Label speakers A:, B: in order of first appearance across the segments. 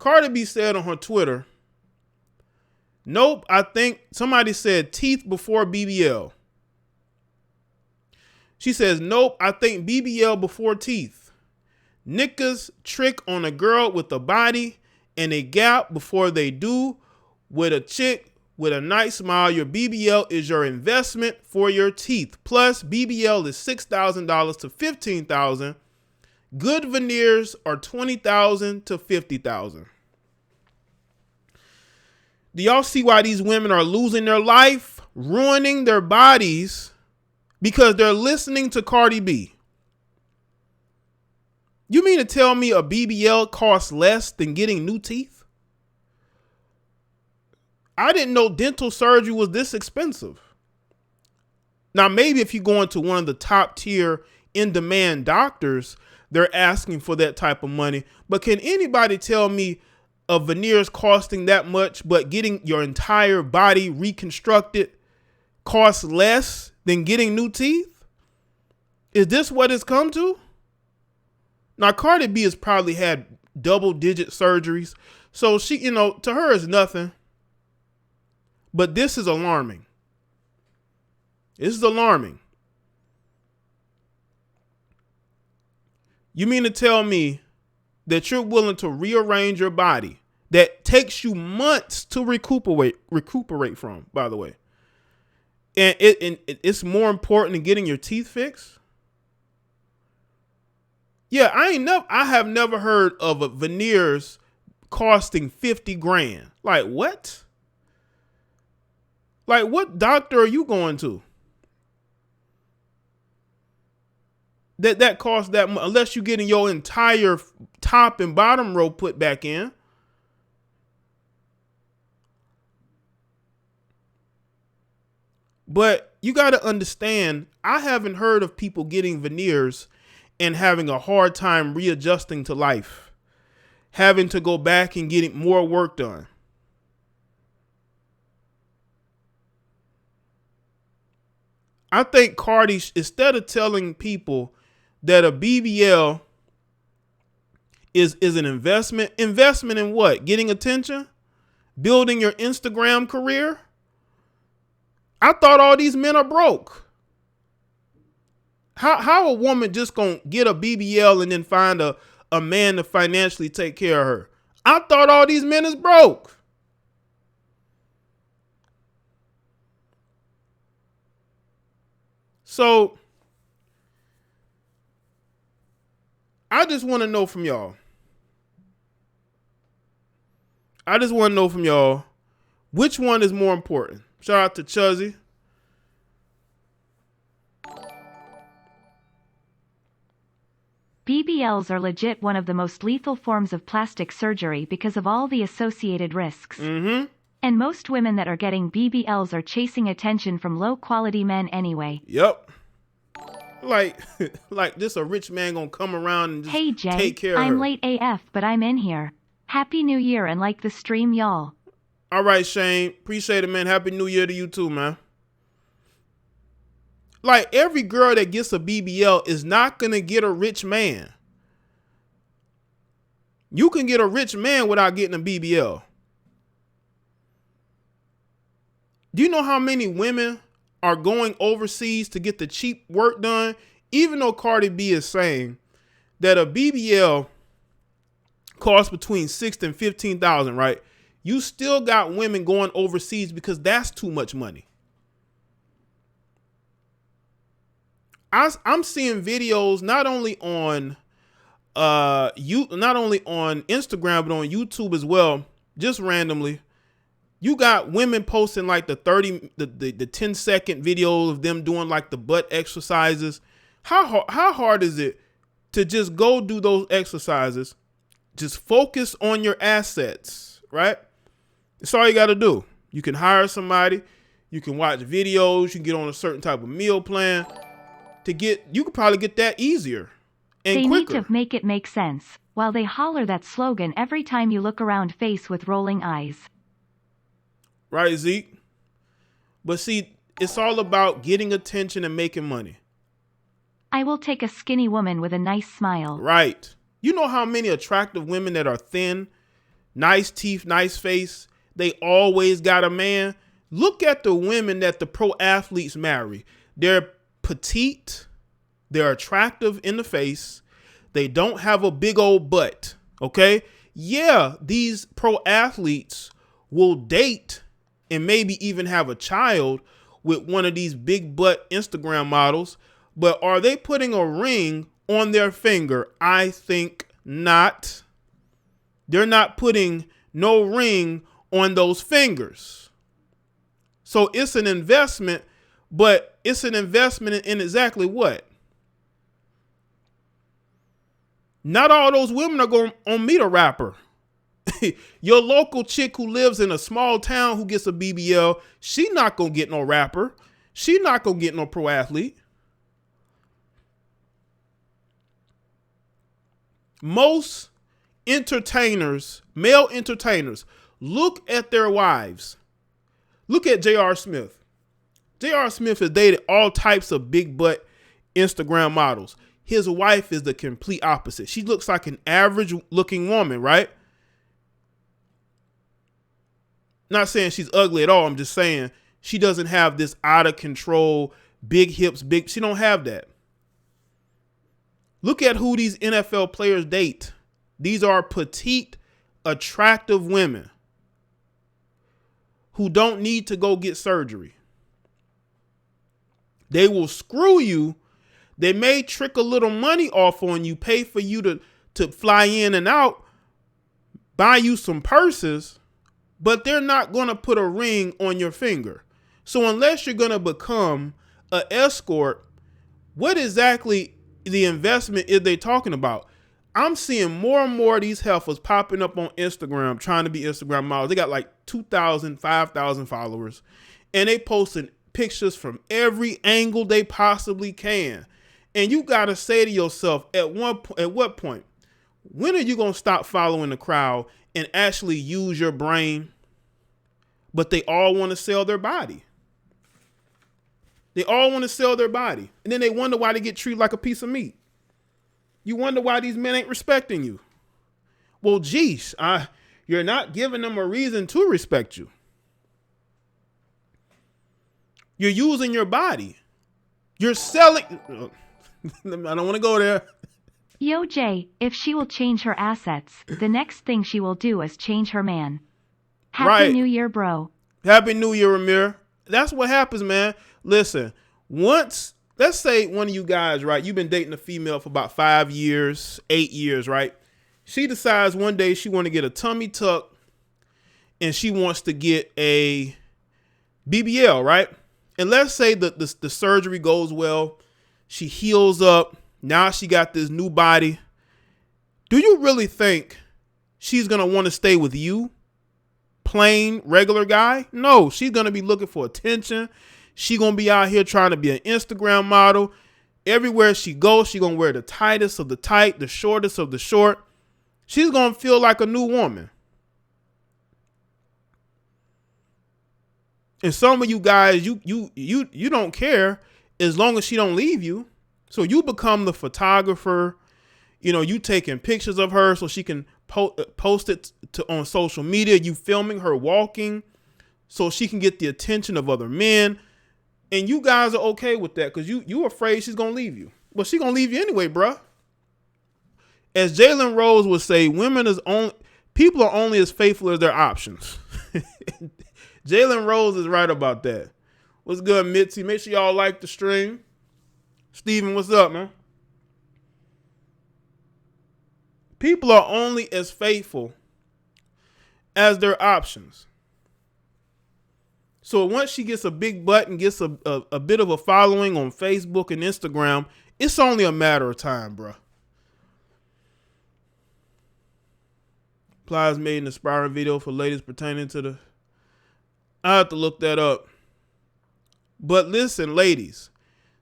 A: Cardi B said on her Twitter, nope, I think somebody said teeth before BBL. She says, nope, I think BBL before teeth. Niggas trick on a girl with a body and a gap before they do with a chick with a nice smile. Your BBL is your investment for your teeth. Plus, BBL is $6,000 to $15,000. Good veneers are $20,000 to $50,000. Do y'all see why these women are losing their life, ruining their bodies because they're listening to Cardi B? You mean to tell me a BBL costs less than getting new teeth? I didn't know dental surgery was this expensive. Now, maybe if you go into one of the top tier in-demand doctors, they're asking for that type of money. But can anybody tell me a veneers costing that much, but getting your entire body reconstructed costs less than getting new teeth? Is this what it's come to? Now, Cardi B has probably had double-digit surgeries, so she, to her is nothing. But this is alarming. This is alarming. You mean to tell me that you're willing to rearrange your body that takes you months to recuperate from, by the way, and it's more important than getting your teeth fixed? Yeah, I have never heard of a veneers costing $50,000. Like what? Like what doctor are you going to? That costs that much, unless you're getting your entire top and bottom row put back in. But you got to understand, I haven't heard of people getting veneers and having a hard time readjusting to life, having to go back and getting more work done. I think Cardi, instead of telling people that a BBL is an investment in what? Getting attention? Building your Instagram career? I thought all these men are broke. How a woman just gonna get a BBL and then find a man to financially take care of her? I thought all these men is broke. So I just want to know from y'all. Which one is more important? Shout out to Chuzzy.
B: BBLs are legit one of the most lethal forms of plastic surgery because of all the associated risks.
A: Mm-hmm.
B: And most women that are getting BBLs are chasing attention from low-quality men anyway.
A: Yep. Like this a rich man gonna come around and just
B: hey, Jay,
A: take care of her.
B: I'm late AF, but I'm in here. Happy New Year and like the stream, y'all.
A: All right, Shane. Appreciate it, man. Happy New Year to you too, man. Like, every girl that gets a BBL is not going to get a rich man. You can get a rich man without getting a BBL. Do you know how many women are going overseas to get the cheap work done? Even though Cardi B is saying that a BBL costs between $6,000 and $15,000, right? You still got women going overseas because that's too much money. I'm seeing videos not only on Instagram but on YouTube as well, just randomly. You got women posting like the 10-second videos of them doing like the butt exercises. How hard is it to just go do those exercises? Just focus on your assets, right? That's all you got to do. You can hire somebody, you can watch videos, you can get on a certain type of meal plan. You could probably get that easier and quicker.
B: They need to make it make sense, while they holler that slogan every time you look around face with rolling eyes.
A: Right, Zeke? But see, it's all about getting attention and making money.
B: I will take a skinny woman with a nice smile.
A: Right. You know how many attractive women that are thin nice teeth, nice face. They always got a man. Look at the women that the pro athletes marry. They're petite. They're attractive in the face. They don't have a big old butt. Okay. Yeah, these pro athletes will date and maybe even have a child with one of these big butt Instagram models. But are they putting a ring on their finger? I think not. They're not putting no ring on those fingers. So it's an investment, but it's an investment in exactly what? Not all those women are going to meet a rapper. Your local chick who lives in a small town who gets a BBL, she not going to get no rapper. She not going to get no pro athlete. Most entertainers, male entertainers, look at their wives. Look at J.R. Smith. J.R. Smith has dated all types of big butt Instagram models. His wife is the complete opposite. She looks like an average looking woman, right? Not saying she's ugly at all. I'm just saying she doesn't have this out of control, big hips, she don't have that. Look at who these NFL players date. These are petite, attractive women who don't need to go get surgery. They will screw you. They may trick a little money off on you, pay for you to fly in and out, buy you some purses, but they're not going to put a ring on your finger. So unless you're going to become an escort, what exactly the investment is they talking about? I'm seeing more and more of these heifers popping up on Instagram trying to be Instagram models. They got like 2,000, 5,000 followers, and they posting pictures from every angle they possibly can. And you got to say to yourself, at what point, when are you going to stop following the crowd and actually use your brain? But they all want to sell their body. They all want to sell their body. And then they wonder why they get treated like a piece of meat. You wonder why these men ain't respecting you. Well, geez, you're not giving them a reason to respect you. You're using your body. You're selling. I don't want to go there.
B: Yo, Jay, if she will change her assets, the next thing she will do is change her man. Happy New Year, bro.
A: Happy New Year, Amir. That's what happens, man. Listen, let's say one of you guys, right? You've been dating a female for about 5 years, 8 years, right? She decides one day she want to get a tummy tuck and she wants to get a BBL, right? And let's say that the surgery goes well. She heals up. Now she got this new body. Do you really think she's going to want to stay with you? Plain, regular guy? No, she's going to be looking for attention. She going to be out here trying to be an Instagram model. Everywhere she goes, she going to wear the tightest of the tight, the shortest of the short. She's going to feel like a new woman. And some of you guys, you don't care as long as she don't leave you. So you become the photographer. You know, you taking pictures of her so she can post it on social media. You filming her walking so she can get the attention of other men. And you guys are okay with that because you afraid she's going to leave you. Well, she's going to leave you anyway, bruh. As Jalen Rose would say, people are only as faithful as their options. Jalen Rose is right about that. What's good, Mitzi? Make sure y'all like the stream. Steven, what's up, man? People are only as faithful as their options. So once she gets a big butt and gets a bit of a following on Facebook and Instagram, it's only a matter of time, bro. Plies made an inspiring video for ladies pertaining to the... I have to look that up. But listen, ladies,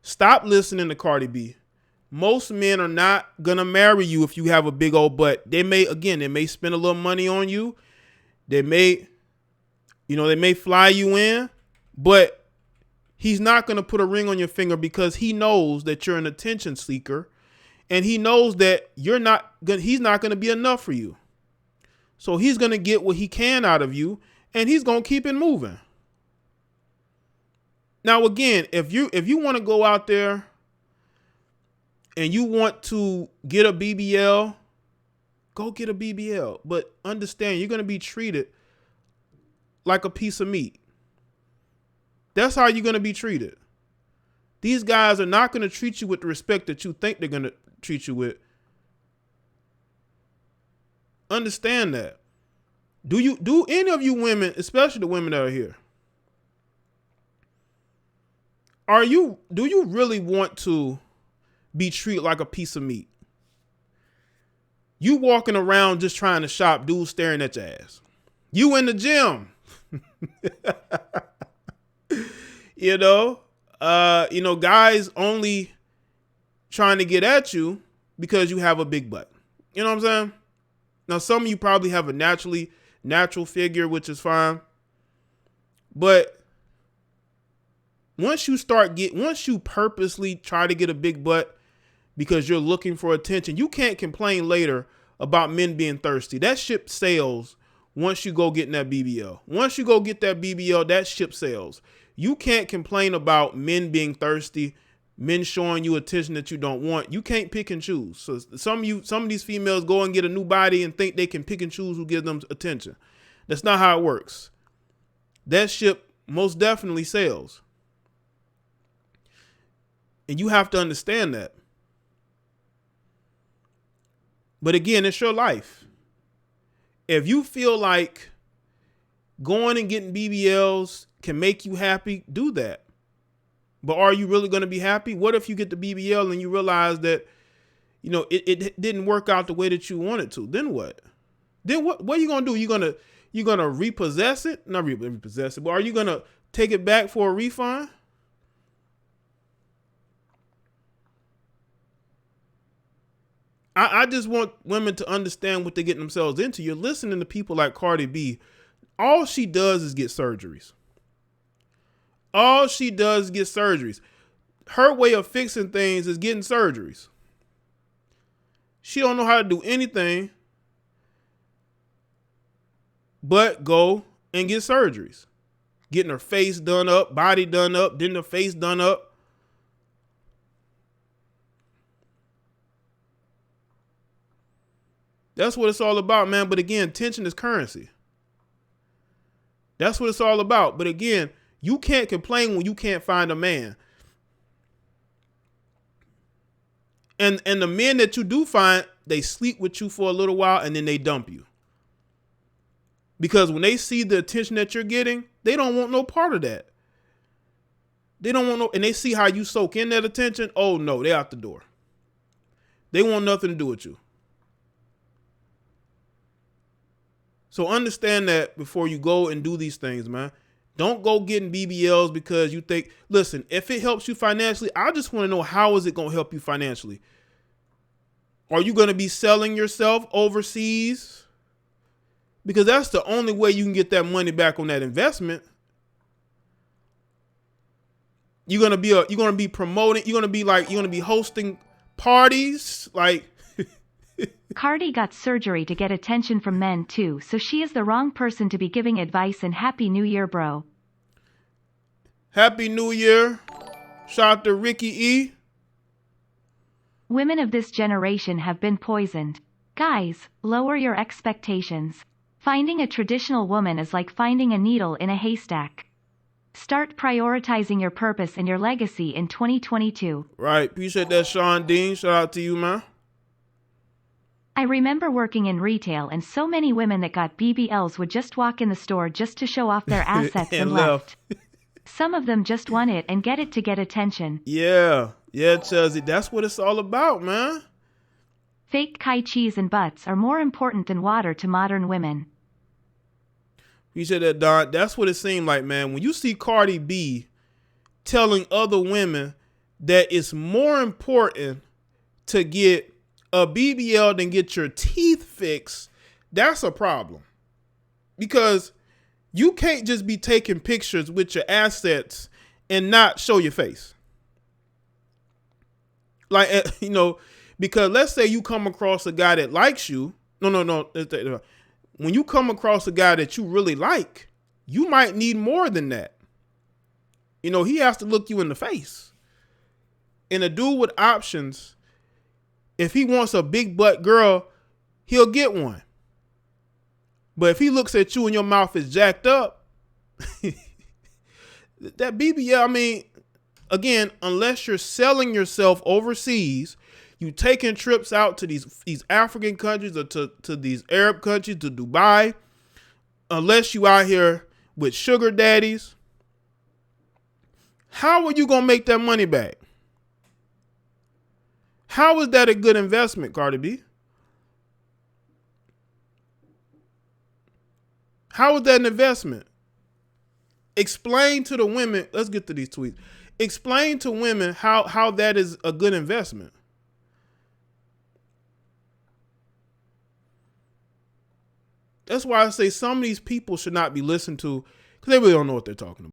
A: stop listening to Cardi B. Most men are not going to marry you if you have a big old butt. They may spend a little money on you. They may fly you in, but he's not going to put a ring on your finger because he knows that you're an attention seeker and he knows that he's not going to be enough for you. So he's going to get what he can out of you, and he's going to keep it moving. Now, again, if you want to go out there and you want to get a BBL, go get a BBL. But understand, you're going to be treated like a piece of meat. That's how you're going to be treated. These guys are not going to treat you with the respect that you think they're going to treat you with. Understand that. Do any of you women, especially the women that are here, do you really want to be treated like a piece of meat? You walking around just trying to shop, dudes staring at your ass. You in the gym. Guys only trying to get at you because you have a big butt. You know what I'm saying? Now, some of you probably have a natural figure, which is fine. But once you purposely try to get a big butt because you're looking for attention, you can't complain later about men being thirsty. That ship sails once you go get that BBL. Once you go get that BBL, that ship sails. You can't complain about men being thirsty, men showing you attention that you don't want. You can't pick and choose. So some of these females go and get a new body and think they can pick and choose who gives them attention. That's not how it works. That ship most definitely sails. And you have to understand that. But again, it's your life. If you feel like going and getting BBLs can make you happy, do that. But are you really going to be happy? What if you get the BBL and you realize that, it didn't work out the way that you wanted to? Then what? Then what are you going to do? You're going to repossess it? Not repossess it, but are you going to take it back for a refund? I just want women to understand what they're getting themselves into. You're listening to people like Cardi B. All she does is get surgeries. All she does is get surgeries. Her way of fixing things is getting surgeries. She don't know how to do anything but go and get surgeries. Getting her face done up, body done up, then the face done up. That's what it's all about, man. But again, attention is currency. That's what it's all about. But again, you can't complain when you can't find a man. And the men that you do find, they sleep with you for a little while and then they dump you. Because when they see the attention that you're getting, they don't want no part of that. They don't want and they see how you soak in that attention. Oh no, they're out the door. They want nothing to do with you. So understand that before you go and do these things, man. Don't go getting BBLs because you think, listen, if it helps you financially, I just want to know, how is it going to help you financially? Are you going to be selling yourself overseas? Because that's the only way you can get that money back on that investment. You're going to be promoting, you're going to be hosting parties like
B: Cardi got surgery to get attention from men too, so she is the wrong person to be giving advice, and Happy New Year, bro.
A: Happy New Year. Shout out to Ricky E.
B: Women of this generation have been poisoned. Guys, lower your expectations. Finding a traditional woman is like finding a needle in a haystack. Start prioritizing your purpose and your legacy in 2022.
A: Right. Appreciate that, Sean Dean. Shout out to you, man.
B: I remember working in retail, and so many women that got BBLs would just walk in the store just to show off their assets and left. Some of them just want it and get it to get attention.
A: Yeah, Chelsea, that's what it's all about, man.
B: Fake Kai cheese and butts are more important than water to modern women.
A: You said that, Don. That's what it seemed like, man. When you see Cardi B telling other women that it's more important to get a BBL than get your teeth fixed, that's a problem. Because you can't just be taking pictures with your assets and not show your face. Like, because let's say you come across a guy that likes you. No. when you come across a guy that you really like, you might need more than that. You know, he has to look you in the face. And a dude with options, if he wants a big butt girl, he'll get one. But if he looks at you and your mouth is jacked up, that BBL, I mean, again, unless you're selling yourself overseas, you taking trips out to these African countries or to these Arab countries, to Dubai, unless you out here with sugar daddies, how are you going to make that money back? How is that a good investment, Cardi B? How is that an investment? Explain to the women. Let's get to these tweets. Explain to women how that is a good investment. That's why I say some of these people should not be listened to because they really don't know what they're talking about.